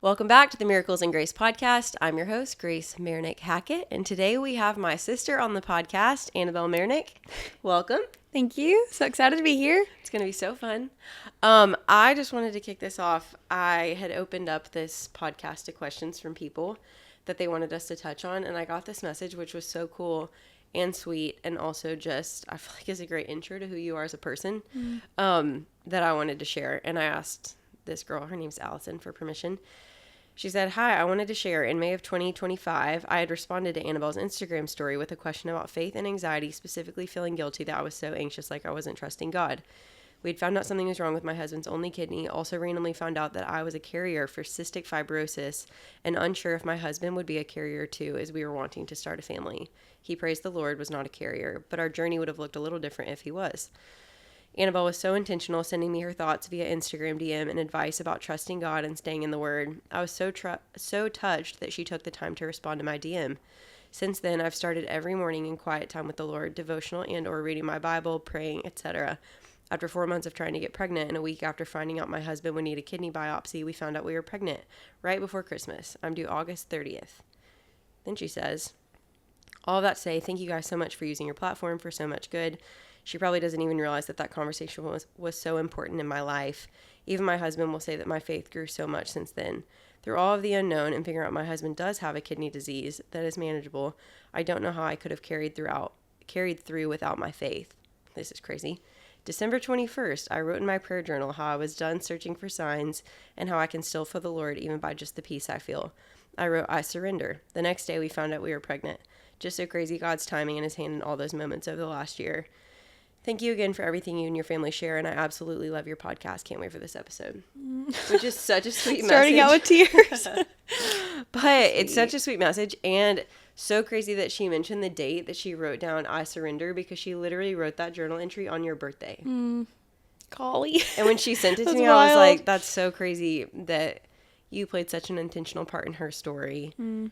Welcome back to the Miracles and Grace podcast. I'm your host, Grace Mayernick Hackett, and today we have my sister on the podcast, Annabelle Mayernick. Welcome. Thank you. So excited to be here. It's going to be so fun. I just wanted to kick this off. I had opened up this podcast to questions from people that they wanted us to touch on, and I got this message, which was so cool and sweet, and also just, I feel like is a great intro to who you are as a person, that I wanted to share. And I asked this girl, her name's Allison, for permission. She said, "Hi, I wanted to share. In May of 2025, I had responded to Annabelle's Instagram story with a question about faith and anxiety, specifically feeling guilty that I was so anxious, like I wasn't trusting God. We'd found out something was wrong with my husband's only kidney, also randomly found out that I was a carrier for cystic fibrosis, and unsure if my husband would be a carrier too, as we were wanting to start a family. He, praised the Lord, was not a carrier, but our journey would have looked a little different if he was. Annabelle was so intentional, sending me her thoughts via Instagram DM and advice about trusting God and staying in the Word. I was so touched that she took the time to respond to my DM. Since then, I've started every morning in quiet time with the Lord, devotional and or reading my Bible, praying, etc. After 4 months of trying to get pregnant and a week after finding out my husband would need a kidney biopsy, we found out we were pregnant right before Christmas. I'm due August 30th. Then she says, all of that to say, thank you guys so much for using your platform for so much good. She probably doesn't even realize that conversation was so important in my life. Even my husband will say that my faith grew so much since then. Through all of the unknown and figuring out my husband does have a kidney disease that is manageable, I don't know how I could have carried through without my faith." This is crazy. "December 21st, I wrote in my prayer journal how I was done searching for signs and how I can still feel the Lord even by just the peace I feel. I wrote, I surrender. The next day we found out we were pregnant. Just so crazy God's timing and his hand in all those moments over the last year. Thank you again for everything you and your family share, and I absolutely love your podcast. Can't wait for this episode." Which is such a sweet Starting message. out with tears. But it's such a sweet message, and so crazy that she mentioned the date that she wrote down, I surrender, because she literally wrote that journal entry on your birthday. Golly. And when she sent it to me, wild. I was like, that's so crazy that you played such an intentional part in her story. And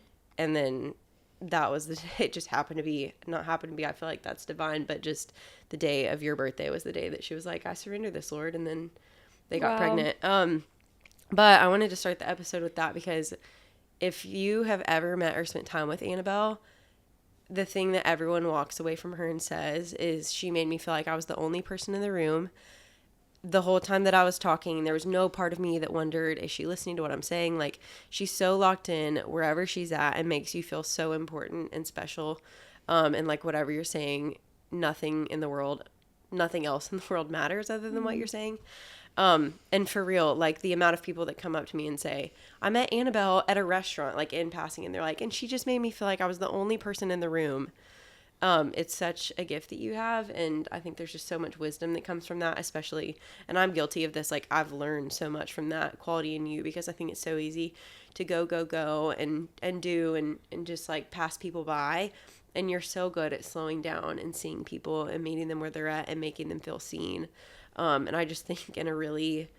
then that was it just happened to be, not happened to be, I feel like that's divine, but just the day of your birthday was the day that she was like, I surrender this, Lord. And then they got pregnant. But I wanted to start the episode with that because if you have ever met or spent time with Annabelle, the thing that everyone walks away from her and says is she made me feel like I was the only person in the room. The whole time that I was talking, there was no part of me that wondered, is she listening to what I'm saying? Like, she's so locked in wherever she's at and makes you feel so important and special. And like whatever you're saying, nothing else in the world matters other than what you're saying. And for real, like the amount of people that come up to me and say, I met Annabelle at a restaurant, like in passing, and they're like, and she just made me feel like I was the only person in the room. It's such a gift that you have, and I think there's just so much wisdom that comes from that, especially, and I'm guilty of this, like I've learned so much from that quality in you, because I think it's so easy to go and do and just like pass people by, and you're so good at slowing down and seeing people and meeting them where they're at and making them feel seen. And I just think in a really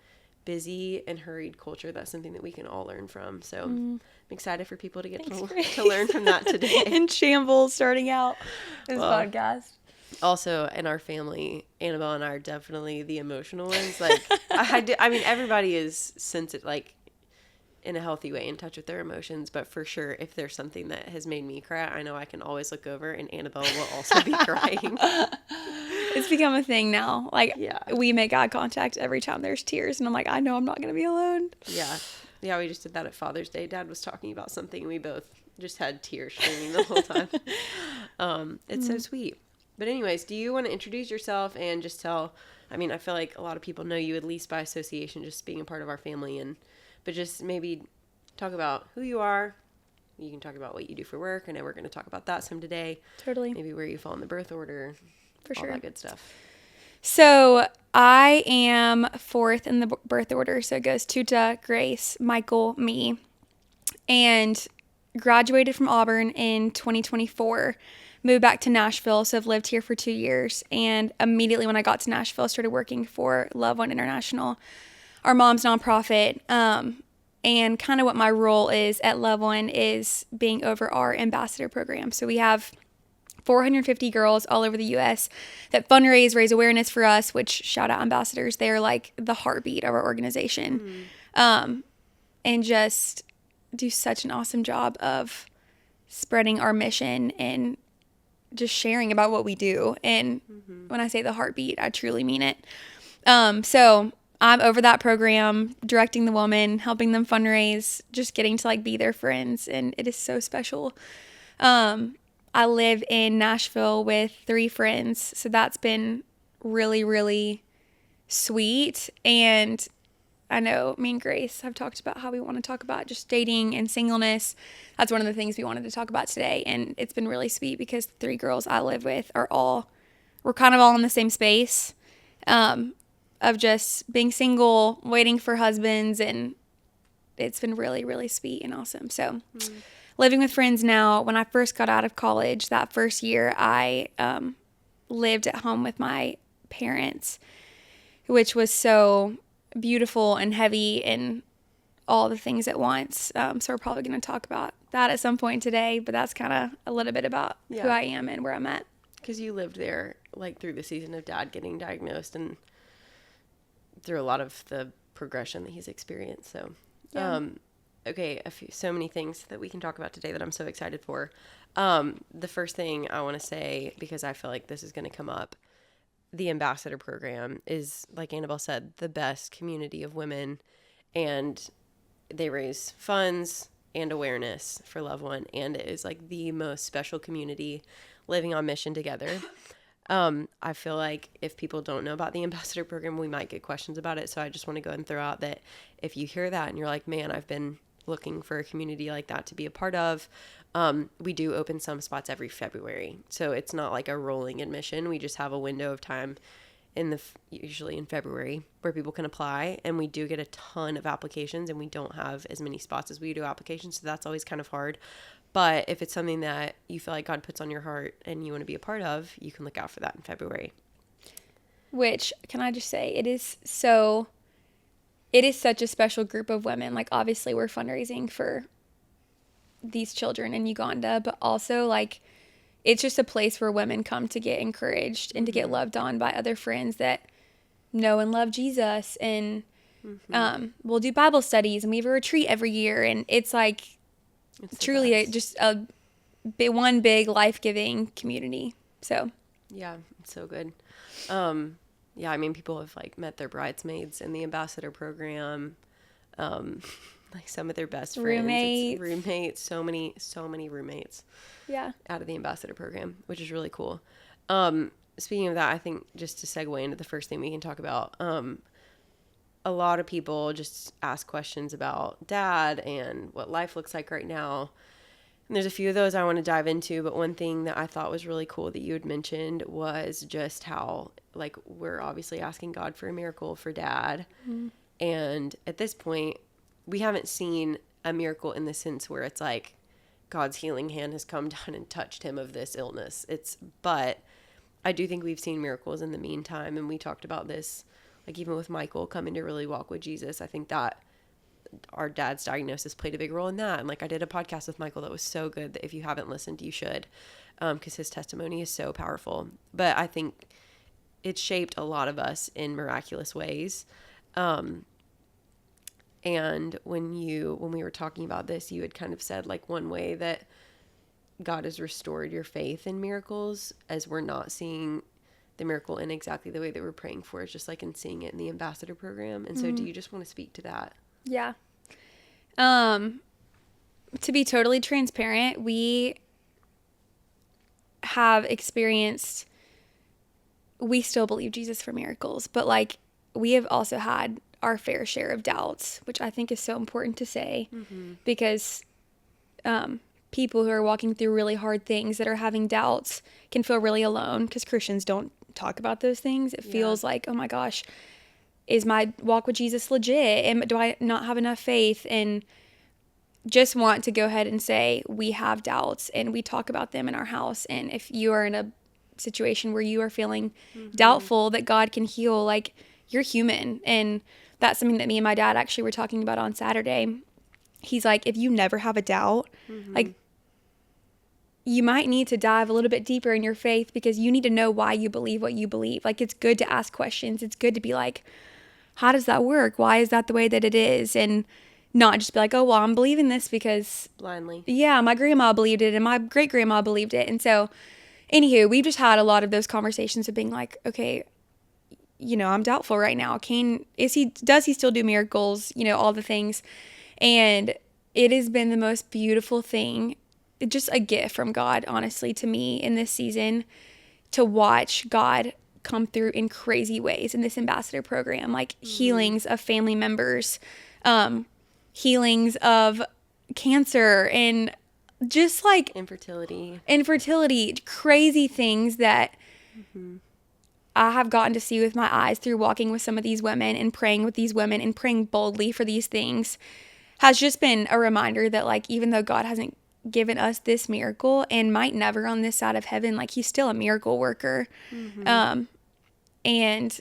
busy and hurried culture, that's something that we can all learn from. So I'm excited for people to get to learn from that today. In shambles starting out this podcast. Also, in our family, Annabelle and I are definitely the emotional ones. Like, I mean, everybody is sensitive, like, in a healthy way, in touch with their emotions. But for sure, if there's something that has made me cry, I know I can always look over, and Annabelle will also be crying. It's become a thing now. Like, we make eye contact every time there's tears, and I'm like, I know I'm not going to be alone. Yeah, we just did that at Father's Day. Dad was talking about something, and we both just had tears streaming the whole time. It's so sweet. But anyways, do you want to introduce yourself and just tell, I mean, I feel like a lot of people know you at least by association, just being a part of our family, but just maybe talk about who you are. You can talk about what you do for work. I know we're going to talk about that some today. Totally. Maybe where you fall in the birth order. For sure. All that good stuff. So I am fourth in the birth order. So it goes Tuta, Grace, Michael, me, and graduated from Auburn in 2024. Moved back to Nashville. So I've lived here for 2 years. And immediately when I got to Nashville, I started working for Love One International, our mom's nonprofit. And kind of what my role is at Love One is being over our ambassador program. So we have 450 girls all over the U.S. that fundraise, raise awareness for us, which shout out ambassadors. They are like the heartbeat of our organization. and just do such an awesome job of spreading our mission and just sharing about what we do. And when I say the heartbeat, I truly mean it. So I'm over that program, directing the woman, helping them fundraise, just getting to like be their friends. And it is so special. I live in Nashville with 3 friends. So that's been really, really sweet. And I know me and Grace have talked about how we want to talk about just dating and singleness. That's one of the things we wanted to talk about today. And it's been really sweet because the 3 girls I live with we're kind of all in the same space of just being single, waiting for husbands. And it's been really, really sweet and awesome. So living with friends now, when I first got out of college, that first year, I lived at home with my parents, which was so beautiful and heavy and all the things at once. So we're probably going to talk about that at some point today, but that's kind of a little bit about who I am and where I'm at. Because you lived there like through the season of Dad getting diagnosed and through a lot of the progression that he's experienced. So, okay, so many things that we can talk about today that I'm so excited for. The first thing I want to say, because I feel like this is going to come up, the ambassador program is, like Annabelle said, the best community of women, and they raise funds and awareness for loved one, and it is like the most special community living on mission together. I feel like if people don't know about the ambassador program, we might get questions about it. So I just want to go ahead and throw out that if you hear that and you're like, man, I've been looking for a community like that to be a part of, we do open some spots every February. So it's not like a rolling admission. We just have a window of time usually in February where people can apply, and we do get a ton of applications, and we don't have as many spots as we do applications. So that's always kind of hard. But if it's something that you feel like God puts on your heart and you want to be a part of, you can look out for that in February. Which, can I just say, it is such a special group of women. Like, obviously we're fundraising for these children in Uganda, but also like it's just a place where women come to get encouraged and to get loved on by other friends that know and love Jesus. And we'll do Bible studies, and we have a retreat every year, and it's like it's truly just a one big life-giving community. So yeah, it's so good. Yeah, I mean, people have like met their bridesmaids in the ambassador program, like some of their best friends, roommates, so many roommates. Yeah, out of the ambassador program, which is really cool. Speaking of that, I think just to segue into the first thing we can talk about, a lot of people just ask questions about Dad and what life looks like right now. And there's a few of those I want to dive into, but one thing that I thought was really cool that you had mentioned was just how, like, we're obviously asking God for a miracle for Dad. Mm-hmm. And at this point, we haven't seen a miracle in the sense where it's like God's healing hand has come down and touched him of this illness. But I do think we've seen miracles in the meantime. And we talked about this, like even with Michael coming to really walk with Jesus. I think that our dad's diagnosis played a big role in that. And like I did a podcast with Michael that was so good that if you haven't listened, you should, because his testimony is so powerful. But I think it shaped a lot of us in miraculous ways. And when we were talking about this, you had kind of said like one way that God has restored your faith in miracles, as we're not seeing the miracle in exactly the way that we're praying for, is just like in seeing it in the ambassador program. And so do you just want to speak to that? Yeah. To be totally transparent, we have experienced, we still believe Jesus for miracles, but like we have also had our fair share of doubts, which I think is so important to say, because people who are walking through really hard things that are having doubts can feel really alone, because Christians don't talk about those things. It feels like, oh my gosh, is my walk with Jesus legit? Do I not have enough faith? And just want to go ahead and say we have doubts, and we talk about them in our house. And if you are in a situation where you are feeling doubtful that God can heal, like, you're human. And that's something that me and my dad actually were talking about on Saturday. He's like, if you never have a doubt, like, you might need to dive a little bit deeper in your faith, because you need to know why you believe what you believe. Like, it's good to ask questions. It's good to be like, how does that work? Why is that the way that it is? And not just be like, oh, well, I'm believing this because, Blindly. yeah, my grandma believed it and my great grandma believed it. And so, anywho, we've just had a lot of those conversations of being like, okay, I'm doubtful right now. Does he still do miracles? All the things. And it has been the most beautiful thing, just a gift from God, honestly, to me in this season, to watch God come through in crazy ways in this ambassador program, like healings of family members, healings of cancer, and just like infertility, crazy things that I have gotten to see with my eyes through walking with some of these women and praying with these women and praying boldly for these things, has just been a reminder that, like, even though God hasn't given us this miracle and might never on this side of heaven, like, he's still a miracle worker. And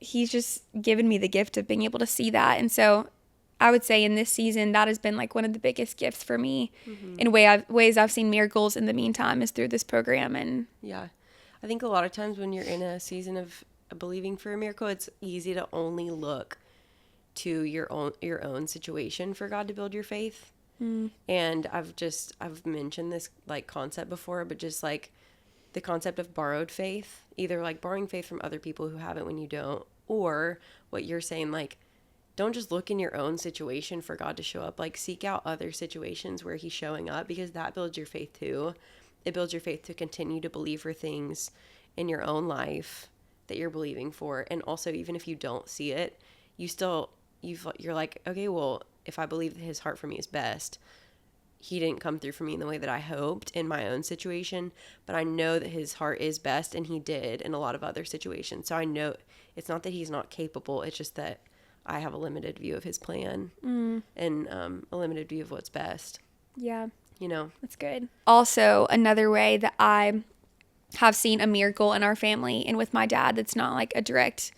he's just given me the gift of being able to see that. And so I would say in this season, that has been like one of the biggest gifts for me in ways I've seen miracles in the meantime is through this program. And yeah, I think a lot of times when you're in a season of believing for a miracle, it's easy to only look to your own situation for God to build your faith. And I've mentioned this like concept before, but just like the concept of borrowed faith, either like borrowing faith from other people who have it when you don't, or what you're saying, like, don't just look in your own situation for God to show up. Like, seek out other situations where he's showing up, because that builds your faith too. It builds your faith to continue to believe for things in your own life that you're believing for. And also, even if you don't see it, you're like, okay, well, if I believe that his heart for me is best, he didn't come through for me in the way that I hoped in my own situation, but I know that his heart is best, and he did in a lot of other situations. So I know it's not that he's not capable. It's just that I have a limited view of his plan and a limited view of what's best. Yeah. That's good. Also, another way that I have seen a miracle in our family and with my dad that's not like a direct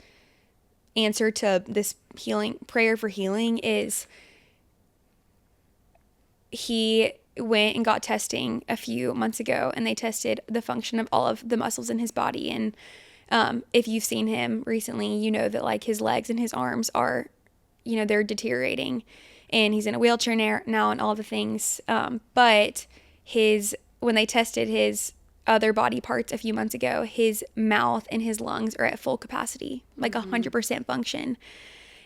answer to this prayer for healing is he went and got testing a few months ago, and they tested the function of all of the muscles in his body. And if you've seen him recently, you know that like his legs and his arms are, they're deteriorating, and he's in a wheelchair now and all the things. But when they tested his other body parts a few months ago, his mouth and his lungs are at full capacity, like 100% function.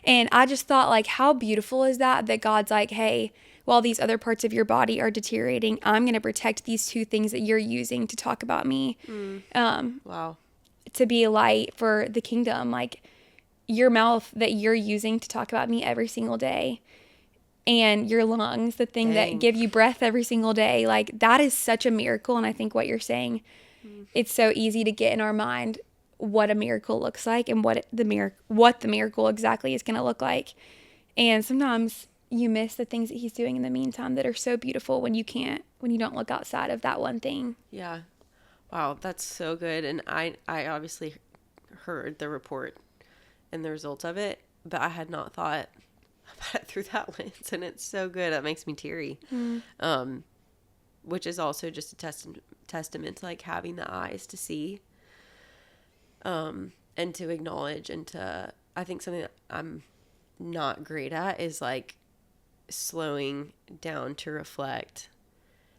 And I just thought, like, how beautiful is that God's like, hey, while these other parts of your body are deteriorating, I'm going to protect these two things that you're using to talk about me. Wow. To be a light for the kingdom. Like, your mouth that you're using to talk about me every single day, and your lungs, the thing that give you breath every single day, like, that is such a miracle. And I think what you're saying, it's so easy to get in our mind what a miracle looks like and what the miracle exactly is going to look like. And sometimes you miss the things that he's doing in the meantime that are so beautiful when you don't look outside of that one thing. Yeah. Wow, that's so good. And I obviously heard the report and the results of it, but I had not thought about it through that lens, and it's so good. That makes me teary. Which is also just a testament to like having the eyes to see, and to acknowledge, and to, I think something that I'm not great at is like slowing down to reflect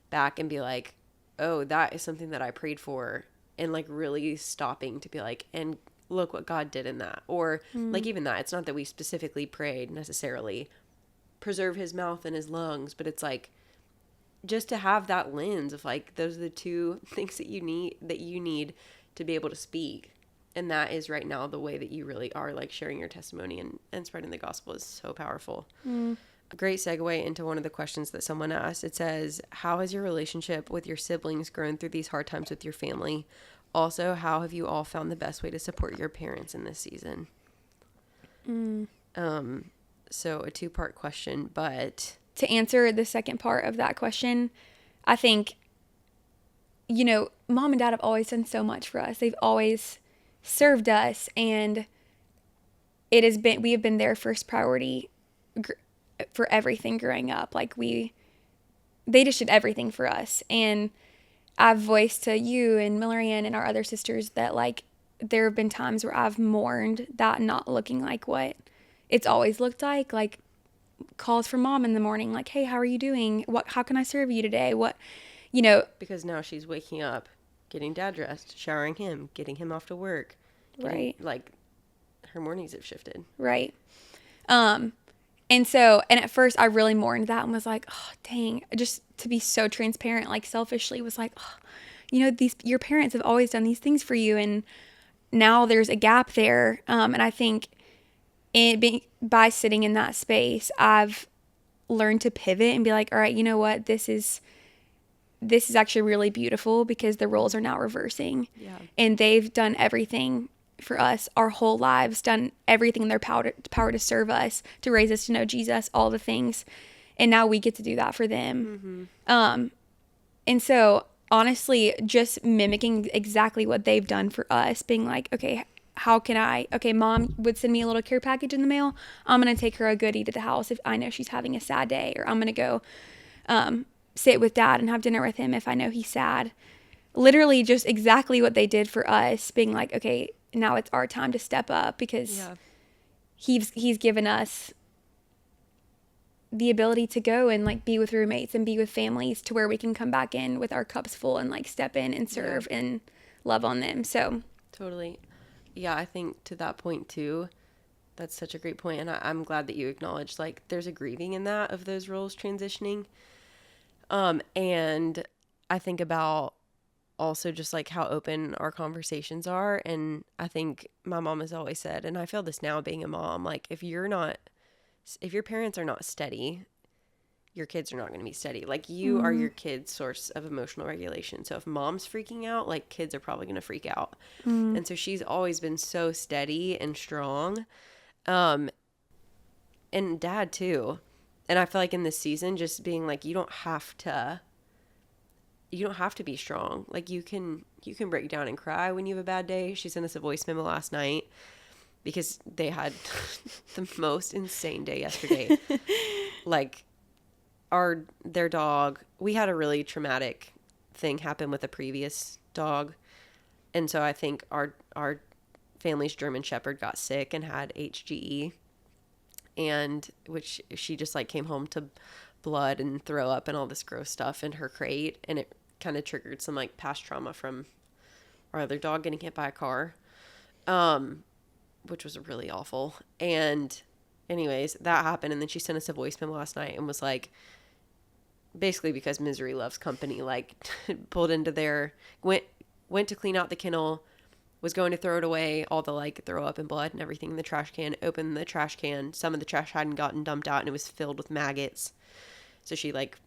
back and be like, oh, that is something that I prayed for, and like really stopping to be like, and look what God did in that. Or like, even that, it's not that we specifically prayed necessarily preserve his mouth and his lungs, but it's like just to have that lens of like, those are the two things that you need to be able to speak. And that is right now the way that you really are like sharing your testimony and spreading the gospel is so powerful. A great segue into one of the questions that someone asked. It says, how has your relationship with your siblings grown through these hard times with your family? Also, how have you all found the best way to support your parents in this season? So a two-part question, but to answer the second part of that question, I think, mom and dad have always done so much for us. They've always served us, and we have been their first priority for everything growing up. Like, they just did everything for us. And I've voiced to you and Millerian and our other sisters that like there have been times where I've mourned that not looking like what it's always looked like calls from mom in the morning, like, hey, how are you doing? How can I serve you today? Because now she's waking up, getting dad dressed, showering him, getting him off to work. Right. Like, her mornings have shifted. Right. And at first I really mourned that and was like, oh, dang, just to be so transparent, like selfishly was like, oh, your parents have always done these things for you. And now there's a gap there. And I think by sitting in that space, I've learned to pivot and be like, all right, you know what? This is actually really beautiful because the roles are now reversing. Yeah. And they've done everything for us our whole lives, done everything in their power to serve us, to raise us to know Jesus, all the things. And now we get to do that for them. Mm-hmm. And so honestly, just mimicking exactly what they've done for us, being like, okay, mom would send me a little care package in the mail. I'm going to take her a goodie to the house if I know she's having a sad day, or I'm going to go sit with dad and have dinner with him if I know he's sad. Literally just exactly what they did for us, being like, okay, now it's our time to step up because he's given us the ability to go and like be with roommates and be with families to where we can come back in with our cups full and like step in and serve and love on them. So totally. Yeah, I think to that point too, that's such a great point. And I'm glad that you acknowledged like there's a grieving in that of those roles transitioning. And I think about also just like how open our conversations are. And I think my mom has always said, and I feel this now being a mom, like if your parents are not steady, your kids are not going to be steady. Like you are your kid's source of emotional regulation. So if mom's freaking out, like kids are probably going to freak out. And so she's always been so steady and strong. And dad too. And I feel like in this season, just being like, you don't have to be strong. Like you can break down and cry when you have a bad day. She sent us a voice memo last night because they had the most insane day yesterday. Like their dog, we had a really traumatic thing happen with a previous dog. And so I think our family's German Shepherd got sick and had HGE, and which she just like came home to blood and throw up and all this gross stuff in her crate. And it kind of triggered some like past trauma from our other dog getting hit by a car, which was really awful. And anyways, that happened. And then she sent us a voice memo last night and was like, basically because misery loves company, like pulled into went to clean out the kennel, was going to throw it away, all the like throw up and blood and everything in the trash can, opened the trash can. Some of the trash hadn't gotten dumped out and it was filled with maggots. So she like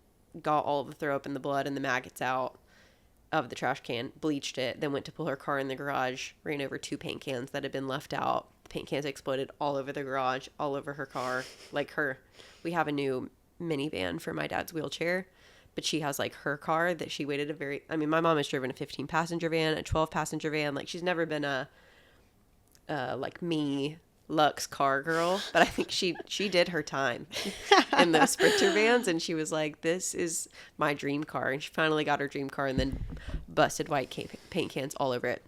got all of the throw up and the blood and the maggots out of the trash can, bleached it, then went to pull her car in the garage, ran over 2 paint cans that had been left out. The paint cans exploded all over the garage, all over her car. We have a new minivan for my dad's wheelchair, but she has like her car that she waited my mom has driven a 15 passenger van, a 12 passenger van. Like she's never been a like me Lux car girl, but I think she did her time in those Sprinter vans, and she was like, this is my dream car. And she finally got her dream car and then busted white paint cans all over it.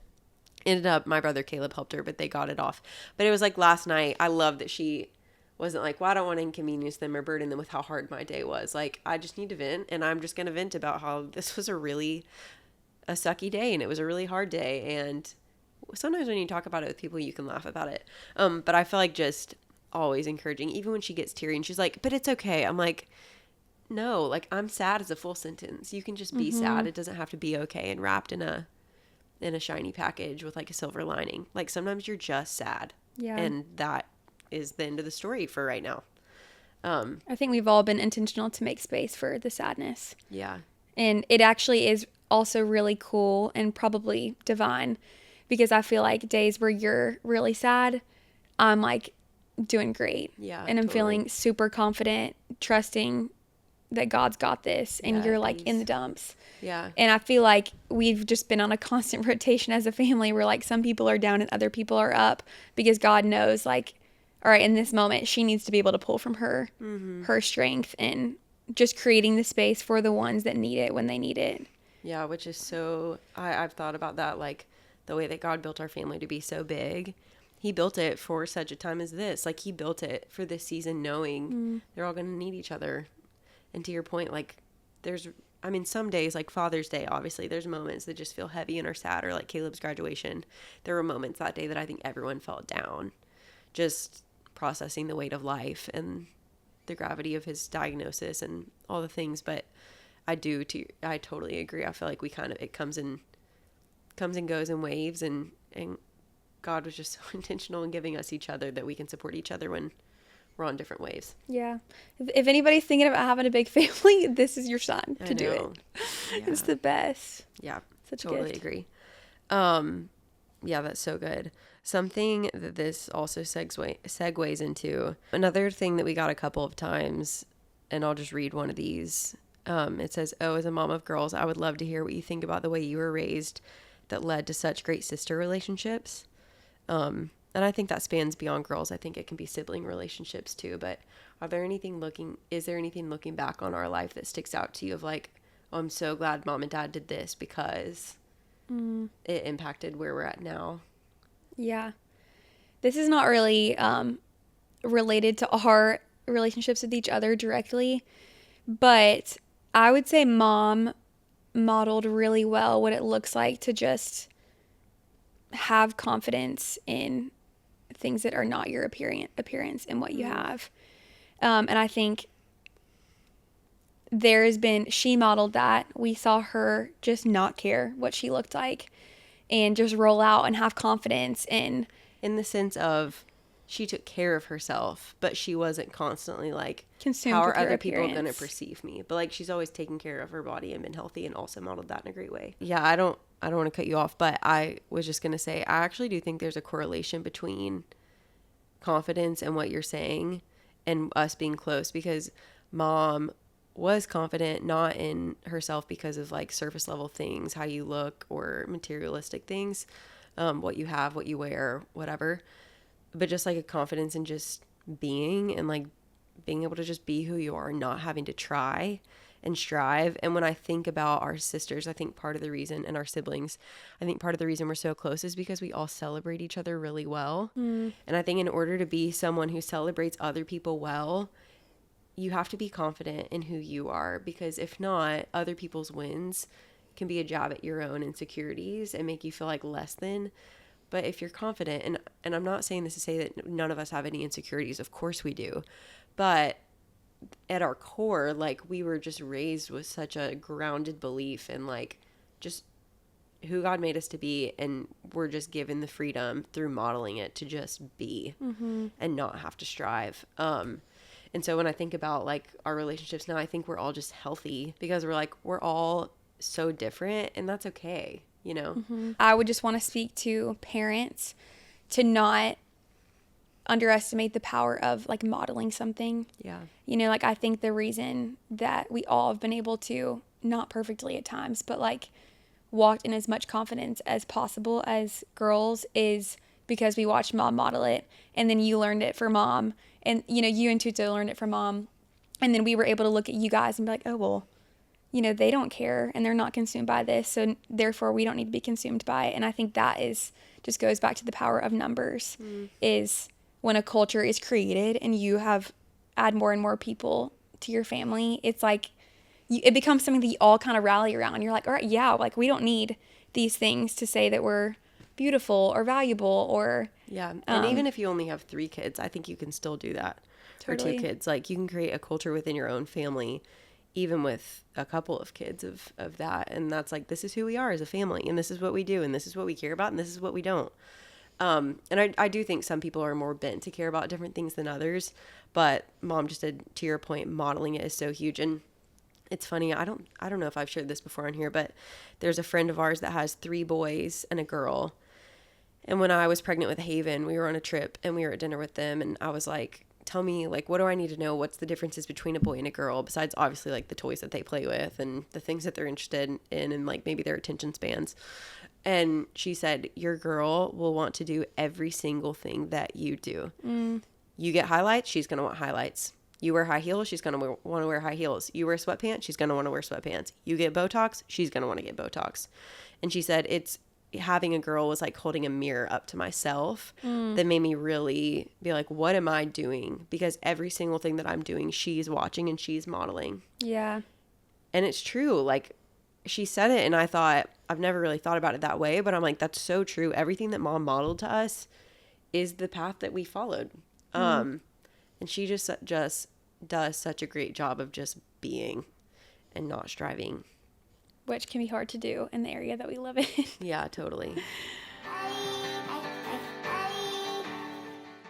Ended up my brother Caleb helped her, but they got it off. But it was like last night, I love that she wasn't like, well, I don't want to inconvenience them or burden them with how hard my day was. Like, I just need to vent, and I'm just going to vent about how this was a sucky day, and it was a really hard day. And sometimes when you talk about it with people, you can laugh about it. But I feel like just always encouraging, even when she gets teary and she's like, but it's okay. I'm like, no, like I'm sad is a full sentence. You can just be sad. It doesn't have to be okay and wrapped in a shiny package with like a silver lining. Like sometimes you're just sad. Yeah. And that is the end of the story for right now. I think we've all been intentional to make space for the sadness. Yeah. And it actually is also really cool and probably divine, because I feel like days where you're really sad, I'm like doing great. Yeah. And I'm feeling super confident, trusting that God's got this, and you're like in the dumps. Yeah. And I feel like we've just been on a constant rotation as a family where like some people are down and other people are up, because God knows like, all right, in this moment, she needs to be able to pull from her strength, and just creating the space for the ones that need it when they need it. Yeah, which is so, I've thought about that, like the way that God built our family to be so big he built it for such a time as this. Like, he built it for this season knowing they're all going to need each other. And to your point, like, some days, like Father's Day, obviously, there's moments that just feel heavy and are sad, or like Caleb's graduation. There were moments that day that I think everyone felt down, just processing the weight of life and the gravity of his diagnosis and all the things. But I totally agree. I feel like it comes and goes in waves, and God was just so intentional in giving us each other that we can support each other when we're on different waves. Yeah. If anybody's thinking about having a big family, this is your sign to do it. Yeah. It's the best. Yeah. Such a totally gift. Agree. Yeah, that's so good. Something that this also segues into, another thing that we got a couple of times, and I'll just read one of these. It says, "Oh, as a mom of girls, I would love to hear what you think about the way you were raised that led to such great sister relationships." And I think that spans beyond girls. I think it can be sibling relationships too. But is there anything looking back on our life that sticks out to you of like, oh, I'm so glad mom and dad did this because it impacted where we're at now? Yeah. This is not really related to our relationships with each other directly, but I would say mom modeled really well what it looks like to just have confidence in things that are not your appearance and what you have. And I think she modeled that. We saw her just not care what she looked like and just roll out and have confidence in the sense of she took care of herself, but she wasn't constantly like, consumed how with are your other people going to appearance. perceive me? But like, she's always taken care of her body and been healthy, and also modeled that in a great way. Yeah, I don't want to cut you off, but I was just going to say, I actually do think there's a correlation between confidence and what you're saying and us being close, because mom was confident not in herself because of like surface level things, how you look, or materialistic things, what you have, what you wear, whatever, but just like a confidence in just being, and like being able to just be who you are, not having to try and strive. And when I think about our sisters, I think part of the reason, and our siblings, I think part of the reason we're so close is because we all celebrate each other really well. And I think in order to be someone who celebrates other people well, you have to be confident in who you are, because if not, other people's wins can be a jab at your own insecurities and make you feel like less than. But if you're confident, and I'm not saying this to say that none of us have any insecurities, of course we do, but at our core, like, we were just raised with such a grounded belief in like just who God made us to be, and we're just given the freedom through modeling it to just be and not have to strive. And so when I think about like our relationships now, I think we're all just healthy because we're all so different, and that's okay, you know? I would just want to speak to parents to not underestimate the power of like modeling something. Yeah. You know, like, I think the reason that we all have been able to, not perfectly at times, but like walked in as much confidence as possible as girls is because we watched mom model it, and then you learned it from mom, and you know, you and Tuto learned it from mom, and then we were able to look at you guys and be like, oh, well, you know, they don't care and they're not consumed by this, so therefore we don't need to be consumed by it. And I think that just goes back to the power of numbers. Is when a culture is created and you add more and more people to your family, it's like it becomes something that you all kind of rally around. You're like, all right, yeah, like, we don't need these things to say that we're beautiful or valuable, or yeah. And even if you only have 3 kids, I think you can still do that. Totally. Or 2 kids. Like, you can create a culture within your own family, even with a couple of kids of that. And that's like, this is who we are as a family, and this is what we do, and this is what we care about, and this is what we don't. And I do think some people are more bent to care about different things than others, but mom just said, to your point, modeling it is so huge. And it's funny, I don't know if I've shared this before on here, but there's a friend of ours that has 3 boys and a girl. And when I was pregnant with Haven, we were on a trip and we were at dinner with them, and I was like, tell me, like, what do I need to know? What's the differences between a boy and a girl, besides obviously like the toys that they play with and the things that they're interested in and like maybe their attention spans. And she said, your girl will want to do every single thing that you do. You get highlights, she's going to want highlights. You wear high heels, she's going to want to wear high heels. You wear sweatpants, she's going to want to wear sweatpants. You get Botox, she's going to want to get Botox. And she said, it's having a girl was like holding a mirror up to myself that made me really be like, what am I doing? Because every single thing that I'm doing, she's watching and she's modeling. Yeah. And it's true. Like, she said it and I thought, I've never really thought about it that way, but I'm like, that's so true. Everything that mom modeled to us is the path that we followed. And she just does such a great job of just being and not striving. Which can be hard to do in the area that we live in. Yeah, totally.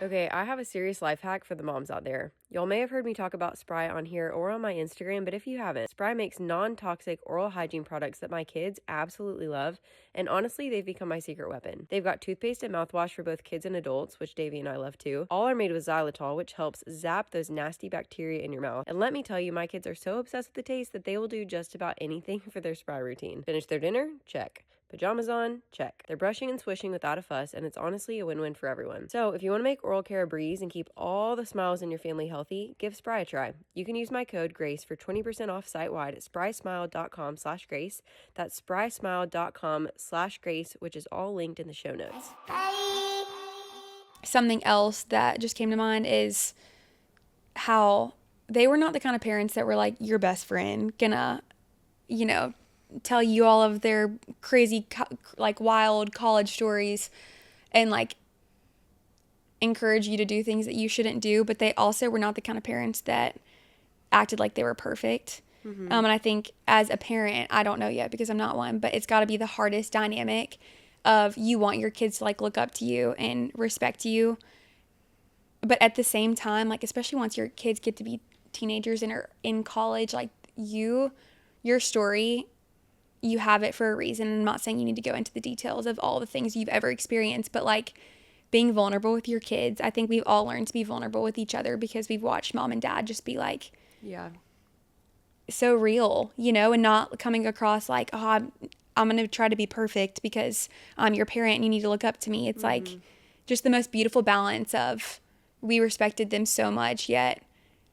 Okay, I have a serious life hack for the moms out there. Y'all may have heard me talk about Spry on here or on my Instagram, but if you haven't, Spry makes non-toxic oral hygiene products that my kids absolutely love, and honestly, they've become my secret weapon. They've got toothpaste and mouthwash for both kids and adults, which Davey and I love too. All are made with xylitol, which helps zap those nasty bacteria in your mouth. And let me tell you, my kids are so obsessed with the taste that they will do just about anything for their Spry routine. Finish their dinner? Check. Pajamas on? Check. They're brushing and swishing without a fuss, and it's honestly a win-win for everyone. So if you want to make oral care a breeze and keep all the smiles in your family healthy, give Spry a try. You can use my code GRACE for 20% off site-wide at sprysmile.com/grace. That's sprysmile.com/grace, which is all linked in the show notes. Something else that just came to mind is how they were not the kind of parents that were like your best friend, gonna, tell you all of their crazy, like wild college stories and like encourage you to do things that you shouldn't do. But they also were not the kind of parents that acted like they were perfect. And I think as a parent, I don't know yet because I'm not one, but it's got to be the hardest dynamic of you want your kids to like look up to you and respect you. But at the same time, like, especially once your kids get to be teenagers and are in college, like your story, you have it for a reason. And I'm not saying you need to go into the details of all the things you've ever experienced, but like being vulnerable with your kids, I think we've all learned to be vulnerable with each other because we've watched mom and dad just be like, yeah, so real, and not coming across like, oh, I'm going to try to be perfect because I'm your parent and you need to look up to me. It's like just the most beautiful balance of we respected them so much, yet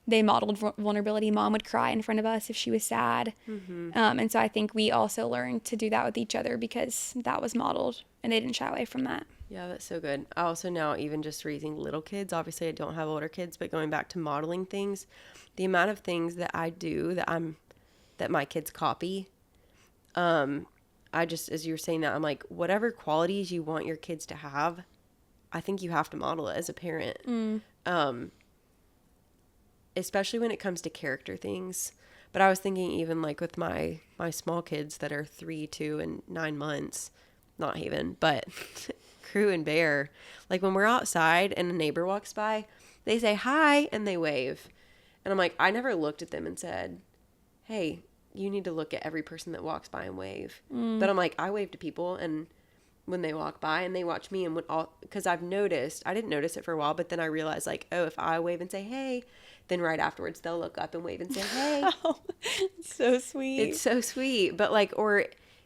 they modeled vulnerability. Mom would cry in front of us if she was sad. And so I think we also learned to do that with each other because that was modeled and they didn't shy away from that. Yeah, that's so good. I also now, even just raising little kids, obviously I don't have older kids, but going back to modeling things, the amount of things that I do that my kids copy, I just, as you were saying that, I'm like, whatever qualities you want your kids to have, I think you have to model it as a parent. Especially when it comes to character things. But I was thinking even like with my small kids that are 3, 2, and 9 months, not Haven, but Crew and Bear, like when we're outside and a neighbor walks by, they say hi and they wave. And I'm like, I never looked at them and said, hey, you need to look at every person that walks by and wave. But I'm like, I wave to people and when they walk by and they watch me and because I've noticed, I didn't notice it for a while, but then I realized like, oh, if I wave and say, hey, then right afterwards they'll look up and wave and say, hey. Oh, so sweet. It's so sweet. But like, or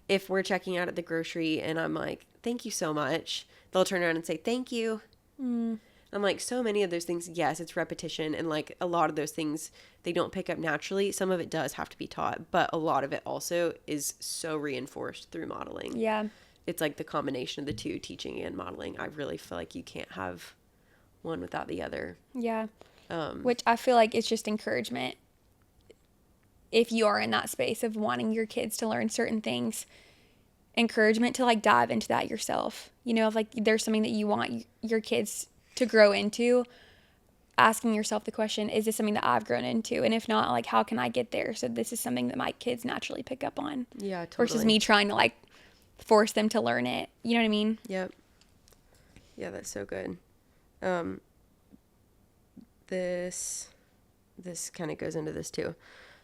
if we're checking out at the grocery and I'm like, thank you so much, they'll turn around and say, thank you. I'm like, so many of those things, yes, it's repetition. And like a lot of those things, they don't pick up naturally. Some of it does have to be taught, but a lot of it also is so reinforced through modeling. Yeah. It's like the combination of the two, teaching and modeling. I really feel like you can't have one without the other. Yeah. Which I feel like it's just encouragement. If you are in that space of wanting your kids to learn certain things, encouragement to like dive into that yourself. If like there's something that you want your kids to grow into, asking yourself the question, is this something that I've grown into? And if not, like, how can I get there? So this is something that my kids naturally pick up on. Yeah, totally. Versus me trying to like force them to learn it. You know what I mean? Yep. Yeah, that's so good. This kind of goes into this too.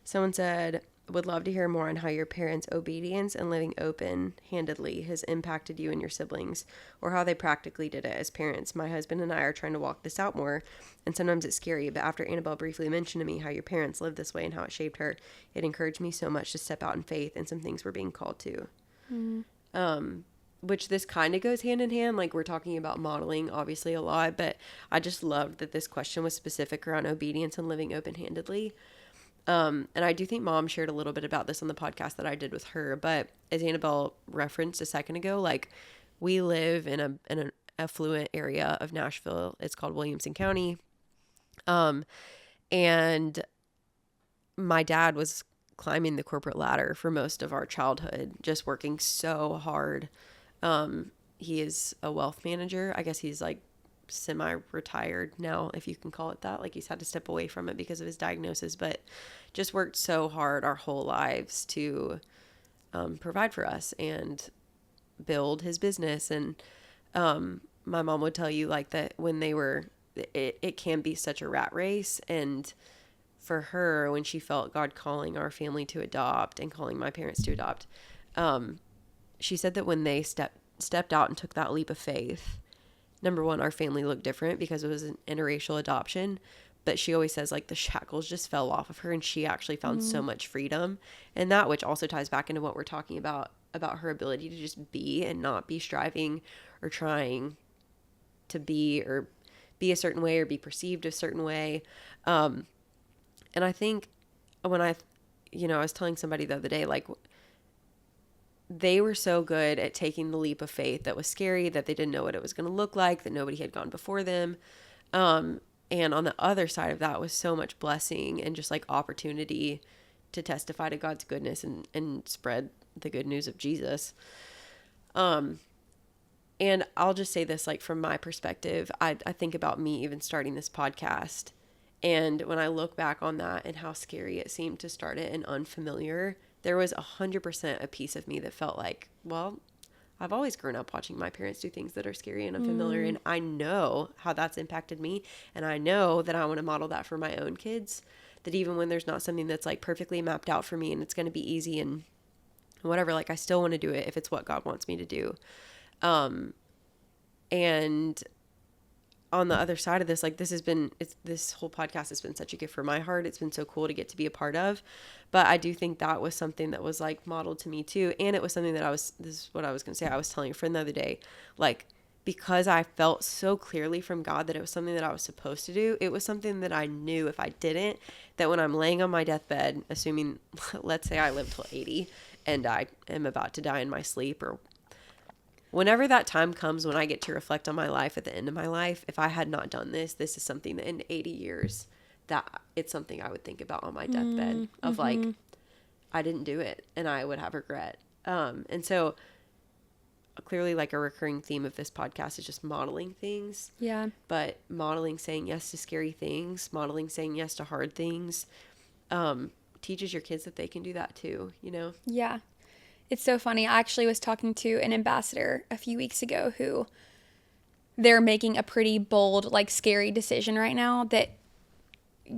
Someone said, would love to hear more on how your parents' obedience and living open-handedly has impacted you and your siblings, or how they practically did it as parents. My husband and I are trying to walk this out more, and sometimes it's scary, but after Annabelle briefly mentioned to me how your parents lived this way and how it shaped her, it encouraged me so much to step out in faith, and some things were being called to. Which this kind of goes hand in hand. Like, we're talking about modeling obviously a lot, but I just loved that this question was specific around obedience and living open-handedly. And I do think Mom shared a little bit about this on the podcast that I did with her. But as Annabelle referenced a second ago, like, we live in an affluent area of Nashville. It's called Williamson County. And my dad was climbing the corporate ladder for most of our childhood, just working so hard. He is a wealth manager. I guess he's like semi-retired now, if you can call it that. Like, he's had to step away from it because of his diagnosis, but just worked so hard our whole lives to provide for us and build his business. And my mom would tell you, like, that when they were, it can be such a rat race. And for her, when she felt God calling our family to adopt and calling my parents to adopt, she said that when they stepped out and took that leap of faith, number one, our family looked different because it was an interracial adoption. But she always says, like, the shackles just fell off of her, and she actually found so much freedom. And that, which also ties back into what we're talking about her ability to just be and not be striving or trying to be a certain way or be perceived a certain way. And I think when I was telling somebody the other day, like, they were so good at taking the leap of faith that was scary, that they didn't know what it was going to look like, that nobody had gone before them. And on the other side of that was so much blessing and just, like, opportunity to testify to God's goodness and spread the good news of Jesus. And I'll just say this, like, from my perspective, I think about me even starting this podcast. And when I look back on that and how scary it seemed to start it and unfamiliar, there was 100% a piece of me that felt like, well, I've always grown up watching my parents do things that are scary and unfamiliar. And I know how that's impacted me. And I know that I want to model that for my own kids, that even when there's not something that's, like, perfectly mapped out for me and it's going to be easy and whatever, like, I still want to do it if it's what God wants me to do. And on the other side of this, like, this whole podcast has been such a gift for my heart. It's been so cool to get to be a part of. But I do think that was something that was, like, modeled to me too. And it was something that this is what I was going to say. I was telling a friend the other day, like, because I felt so clearly from God that it was something that I was supposed to do. It was something that I knew if I didn't, that when I'm laying on my deathbed, assuming, let's say I live till 80 and I am about to die in my sleep, or whenever that time comes when I get to reflect on my life at the end of my life, if I had not done this is something that in 80 years, that it's something I would think about on my deathbed of, like, I didn't do it and I would have regret. And so clearly, like, a recurring theme of this podcast is just modeling things. Yeah. But modeling saying yes to scary things, modeling saying yes to hard things, teaches your kids that they can do that too, you know? Yeah. It's so funny. I actually was talking to an ambassador a few weeks ago who they're making a pretty bold, like, scary decision right now that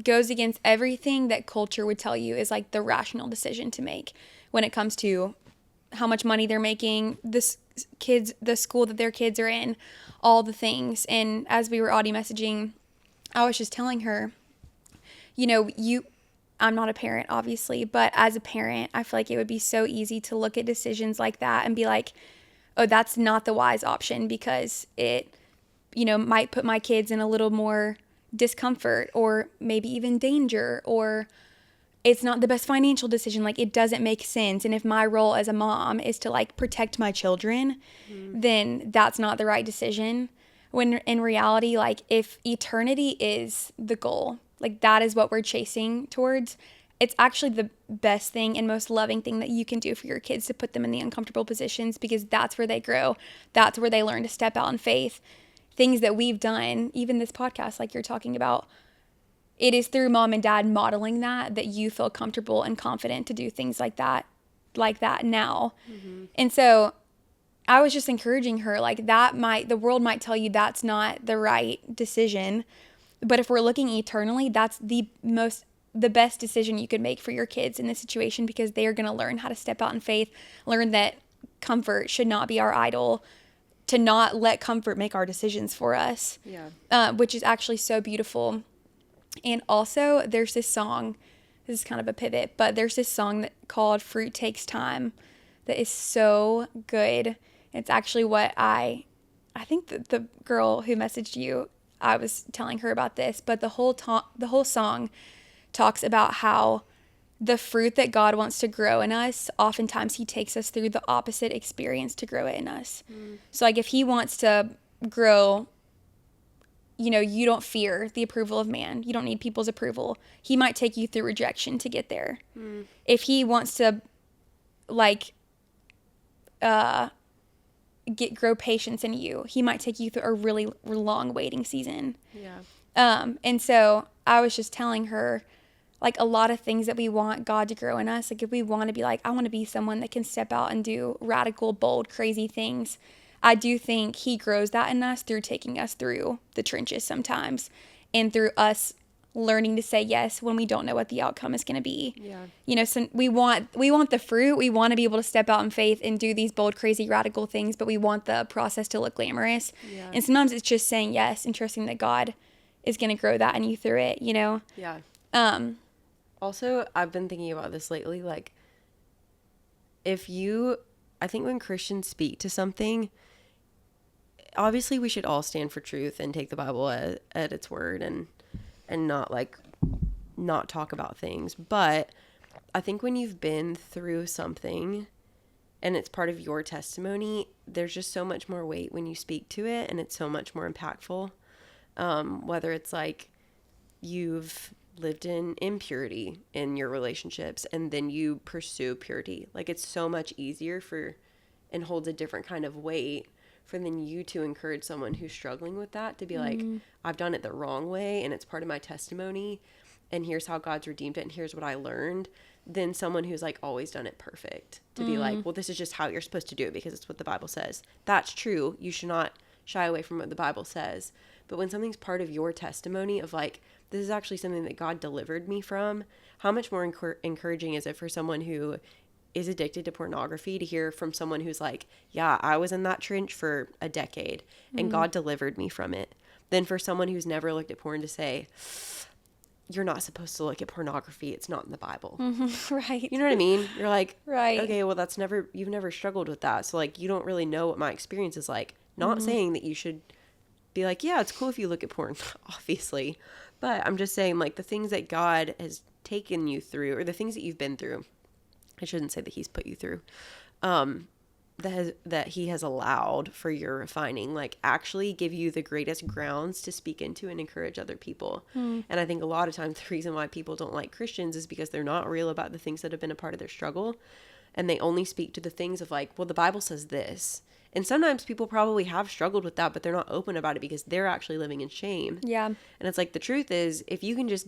goes against everything that culture would tell you is, like, the rational decision to make when it comes to how much money they're making, the school that their kids are in, all the things. And as we were audio messaging, I was just telling her, I'm not a parent, obviously, but as a parent, I feel like it would be so easy to look at decisions like that and be like, oh, that's not the wise option because it, might put my kids in a little more discomfort or maybe even danger, or it's not the best financial decision. Like, it doesn't make sense. And if my role as a mom is to, like, protect my children, then that's not the right decision. When in reality, like, if eternity is the goal, like, that is what we're chasing towards, it's actually the best thing and most loving thing that you can do for your kids, to put them in the uncomfortable positions, because that's where they grow. That's where they learn to step out in faith. Things that we've done, even this podcast, like you're talking about, it is through mom and dad modeling that you feel comfortable and confident to do things like that now. And so I was just encouraging her, like, the world might tell you that's not the right decision, but if we're looking eternally, that's the best decision you could make for your kids in this situation, because they are going to learn how to step out in faith, learn that comfort should not be our idol, to not let comfort make our decisions for us. Yeah. Which is actually so beautiful. And also, there's this song, this is kind of a pivot, but there's this song called Fruit Takes Time that is so good. It's actually what I think that the girl who messaged you, I was telling her about this, but the whole song talks about how the fruit that God wants to grow in us, oftentimes he takes us through the opposite experience to grow it in us. So like if he wants to grow, you don't fear the approval of man. You don't need people's approval. He might take you through rejection to get there. If he wants to like grow patience in you, he might take you through a really long waiting season. And so I was just telling her, like, a lot of things that we want God to grow in us, like if we want to be like, I want to be someone that can step out and do radical, bold, crazy things, I do think he grows that in us through taking us through the trenches sometimes, and through us learning to say yes when we don't know what the outcome is going to be. So we want the fruit. We want to be able to step out in faith and do these bold, crazy, radical things, but we want the process to look glamorous. And sometimes it's just saying yes and trusting that God is going to grow that in you through it. Also, I've been thinking about this lately, like, I think when Christians speak to something, obviously we should all stand for truth and take the Bible at its word and not talk about things. But I think when you've been through something and it's part of your testimony, there's just so much more weight when you speak to it, and it's so much more impactful. Whether it's like you've lived in impurity in your relationships and then you pursue purity, like it's so much easier and holds a different kind of weight for then you to encourage someone who's struggling with that to be like, I've done it the wrong way and it's part of my testimony and here's how God's redeemed it and here's what I learned, than someone who's like always done it perfect to be like, well, this is just how you're supposed to do it because it's what the Bible says. That's true. You should not shy away from what the Bible says. But when something's part of your testimony of like, this is actually something that God delivered me from, how much more encouraging is it for someone who is addicted to pornography to hear from someone who's like, yeah, I was in that trench for a decade and God delivered me from it, than for someone who's never looked at porn to say, you're not supposed to look at pornography. It's not in the Bible. Right. You know what I mean? You're like, right. Okay, well, you've never struggled with that. So like, you don't really know what my experience is like. Not saying that you should be like, yeah, it's cool if you look at porn, obviously. But I'm just saying, like, the things that God has taken you through, or the things that you've been through, I shouldn't say that he's put you through, that he has allowed for your refining, like, actually give you the greatest grounds to speak into and encourage other people. And I think a lot of times the reason why people don't like Christians is because they're not real about the things that have been a part of their struggle. And they only speak to the things of like, well, the Bible says this. And sometimes people probably have struggled with that, but they're not open about it because they're actually living in shame. Yeah. And it's like, the truth is, if you can just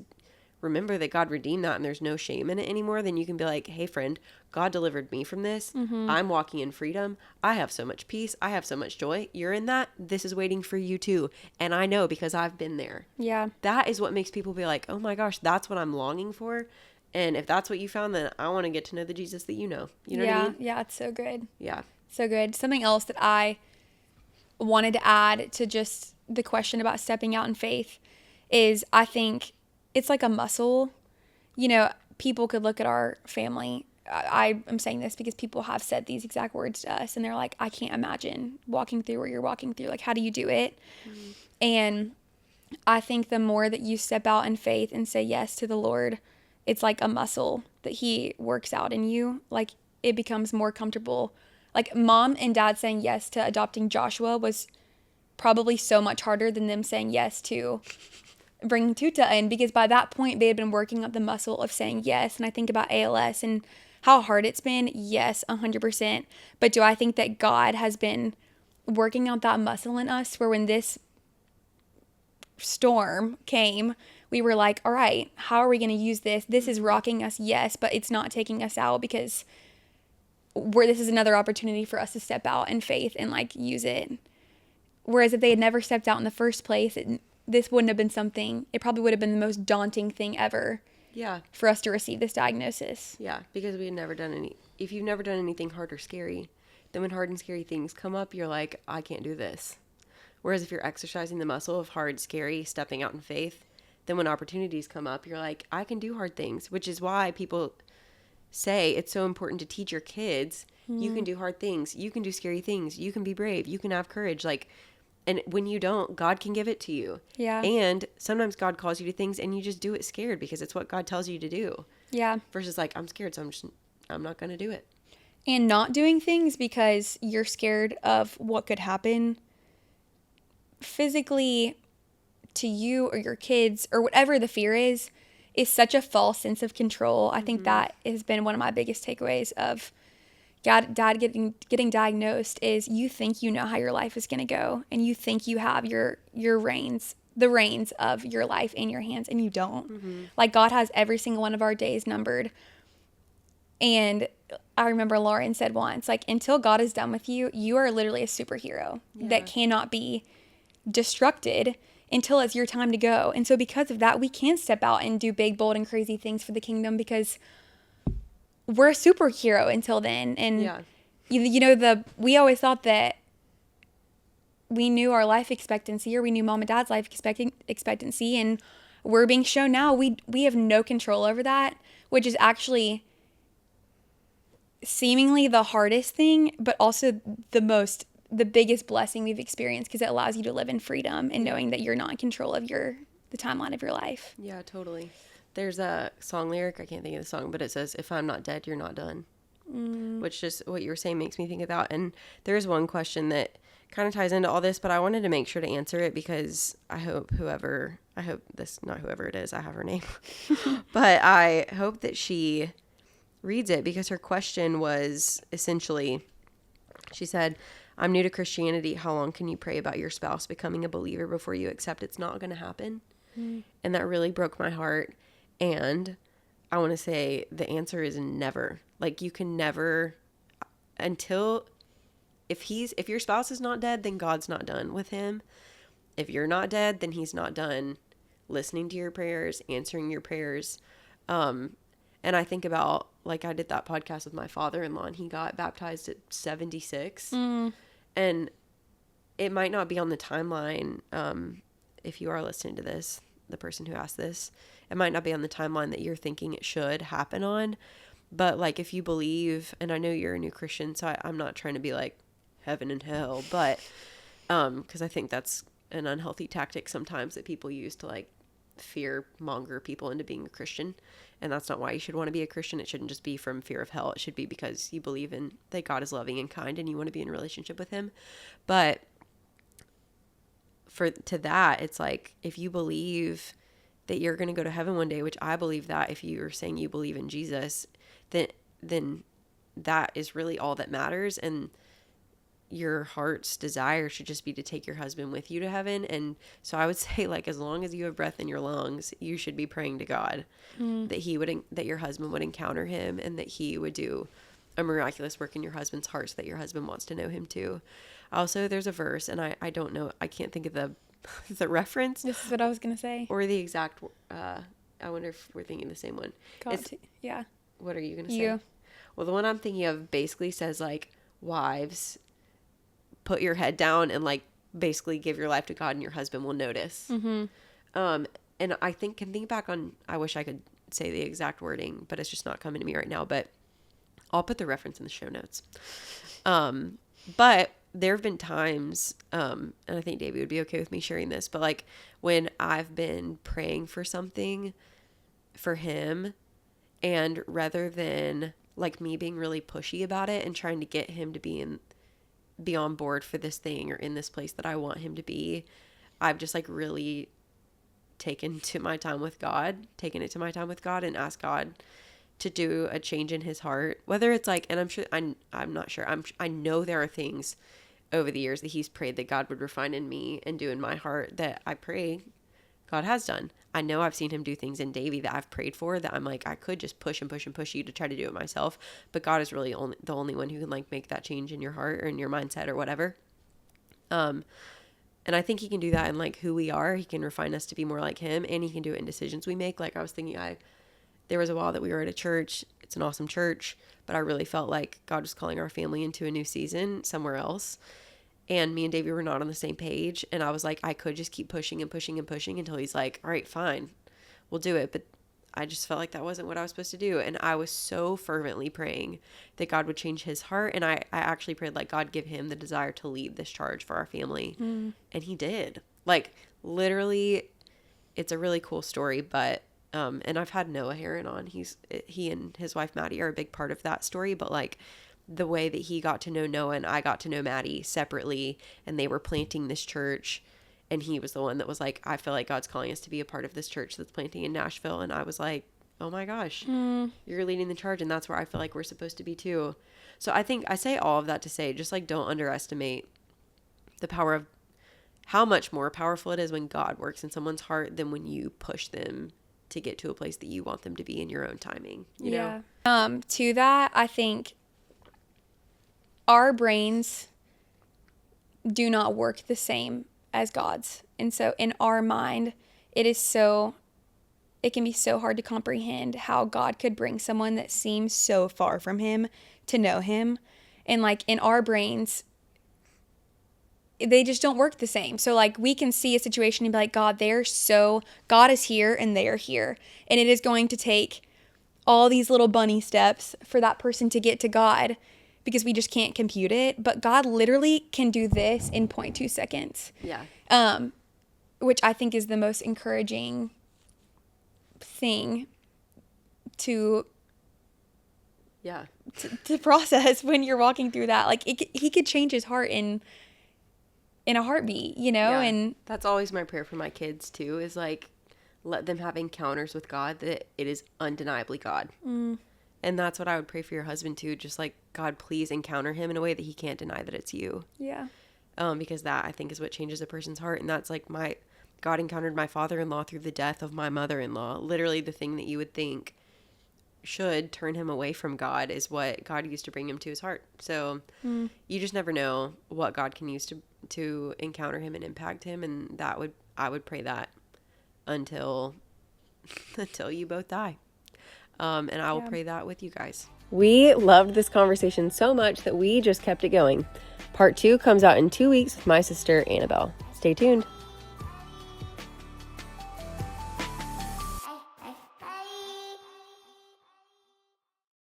remember that God redeemed that and there's no shame in it anymore, then you can be like, hey, friend, God delivered me from this. I'm walking in freedom. I have so much peace. I have so much joy. You're in that. This is waiting for you too. And I know because I've been there. Yeah. That is what makes people be like, oh my gosh, that's what I'm longing for. And if that's what you found, then I want to get to know the Jesus that you know. You know what I mean? Yeah, it's so good. Yeah. So good. Something else that I wanted to add to just the question about stepping out in faith is, I think it's like a muscle. You know, people could look at our family. I am saying this because people have said these exact words to us and they're like, I can't imagine walking through what you're walking through. Like, how do you do it? And I think the more that you step out in faith and say yes to the Lord, it's like a muscle that he works out in you. Like, it becomes more comfortable. Like, mom and dad saying yes to adopting Joshua was probably so much harder than them saying yes to bringing Tuta in, because by that point they had been working up the muscle of saying yes. And I think about ALS and how hard it's been. Yes, 100%. But do I think that God has been working out that muscle in us where when this storm came, we were like, all right, how are we going to use this? This is rocking us, yes, but it's not taking us out, because this is another opportunity for us to step out in faith and like use it. Whereas if they had never stepped out in the first place, this wouldn't have been something, it probably would have been the most daunting thing ever. Yeah. For us to receive this diagnosis. Yeah, because we had never done if you've never done anything hard or scary, then when hard and scary things come up, you're like, I can't do this. Whereas if you're exercising the muscle of hard, scary, stepping out in faith, then when opportunities come up, you're like, I can do hard things, which is why people say it's so important to teach your kids, you can do hard things, you can do scary things, you can be brave, you can have courage, like, and when you don't, God can give it to you. Yeah. And sometimes God calls you to things and you just do it scared because it's what God tells you to do. Yeah. Versus like, I'm scared, so I'm not going to do it. And not doing things because you're scared of what could happen physically to you or your kids or whatever the fear is such a false sense of control. I think that has been one of my biggest takeaways of dad getting diagnosed is you think you know how your life is going to go, and you think you have the reins of your life in your hands, and you don't. Like, God has every single one of our days numbered. And I remember Lauren said once, like, until God is done with you, you are literally a superhero that cannot be destructed until it's your time to go. And so because of that, we can step out and do big, bold, and crazy things for the kingdom because we're a superhero until then. And you know, we always thought that we knew our life expectancy, or we knew mom and dad's life expectancy, and we're being shown now we have no control over that, which is actually seemingly the hardest thing, but also the biggest blessing we've experienced, because it allows you to live in freedom and knowing that you're not in control of the timeline of your life. Yeah, totally. There's a song lyric, I can't think of the song, but it says, if I'm not dead, you're not done. Which just what you were saying makes me think of that. And there's one question that kind of ties into all this, but I wanted to make sure to answer it because not whoever it is, I have her name, but I hope that she reads it, because her question was essentially, she said, I'm new to Christianity. How long can you pray about your spouse becoming a believer before you accept it's not going to happen? And that really broke my heart. And I want to say the answer is never. Like, you can never, until, if your spouse is not dead, then God's not done with him. If you're not dead, then he's not done listening to your prayers, answering your prayers. And I think about, like, I did that podcast with my father-in-law, and he got baptized at 76. And it might not be on the timeline. If you are listening to this, the person who asked this, it might not be on the timeline that you're thinking it should happen on. But, like, if you believe, and I know you're a new Christian, so I'm not trying to be like heaven and hell, but because I think that's an unhealthy tactic sometimes that people use to, like, fear monger people into being a Christian. And that's not why you should want to be a Christian. It shouldn't just be from fear of hell. It should be because you believe in that God is loving and kind and you want to be in a relationship with him. But to that, it's like, if you believe that you're going to go to heaven one day, which I believe that if you're saying you believe in Jesus, then that is really all that matters. And your heart's desire should just be to take your husband with you to heaven. And so I would say, like, as long as you have breath in your lungs, you should be praying to God that your husband would encounter him, and that he would do a miraculous work in your husband's heart so that your husband wants to know him too. Also, there's a verse, and I don't know, I can't think of the reference. This is what I was going to say. Or the exact, I wonder if we're thinking the same one. Yeah. What are you going to say? Well, the one I'm thinking of basically says, like, wives, put your head down and, like, basically give your life to God, and your husband will notice. And I can think back on, I wish I could say the exact wording, but it's just not coming to me right now, but I'll put the reference in the show notes. But there have been times, and I think Davey would be okay with me sharing this, but, like, when I've been praying for something for him, and rather than, like, me being really pushy about it and trying to get him to be on board for this thing or in this place that I want him to be, I've just, like, really taken it to my time with God and asked God to do a change in his heart. Whether it's like, and I'm not sure. I know there are things over the years that he's prayed that God would refine in me and do in my heart that I pray God has done. I know I've seen him do things in Davey that I've prayed for that I'm like, I could just push and push and push you to try to do it myself. But God is really the only one who can, like, make that change in your heart or in your mindset or whatever. And I think he can do that in, like, who we are. He can refine us to be more like him, and he can do it in decisions we make. Like, I was thinking, there was a while that we were at a church. It's an awesome church, but I really felt like God was calling our family into a new season somewhere else. And me and Davey were not on the same page. And I was like, I could just keep pushing and pushing and pushing until he's like, all right, fine, we'll do it. But I just felt like that wasn't what I was supposed to do. And I was so fervently praying that God would change his heart. And I actually prayed, like, God give him the desire to lead this charge for our family. And he did. Like, literally, it's a really cool story. But And I've had Noah Heron on. He and his wife Maddie are a big part of that story, but like the way that he got to know Noah and I got to know Maddie separately, and they were planting this church, and he was the one that was like, I feel like God's calling us to be a part of this church that's planting in Nashville. And I was like, oh my gosh, you're leading the charge, and that's where I feel like we're supposed to be too. So I think I say all of that to say, just like, don't underestimate the power of how much more powerful it is when God works in someone's heart than when you push them to get to a place that you want them to be in your own timing, you know? To that, I think our brains do not work the same as God's. And so in our mind, it can be so hard to comprehend how God could bring someone that seems so far from him to know him. And like in our brains, they just don't work the same. So like we can see a situation and be like, God is here and they are here. And it is going to take all these little bunny steps for that person to get to God because we just can't compute it. But God literally can do this in 0.2 seconds. Yeah. Which I think is the most encouraging thing to process when you're walking through that. Like he could change his heart in a heartbeat, you know? Yeah. And that's always my prayer for my kids too, is like, let them have encounters with God that it is undeniably God. And that's what I would pray for your husband too. Just like, God, please encounter him in a way that he can't deny that it's you. Yeah. Because that, I think, is what changes a person's heart. And that's like God encountered my father-in-law through the death of my mother-in-law. Literally the thing that you would think should turn him away from God is what God used to bring him to his heart. So you just never know what God can use to encounter him and impact him. And I would pray that until you both die. And I will pray that with you guys. We loved this conversation so much that we just kept it going. Part 2 comes out in 2 weeks with my sister, Annabelle. Stay tuned.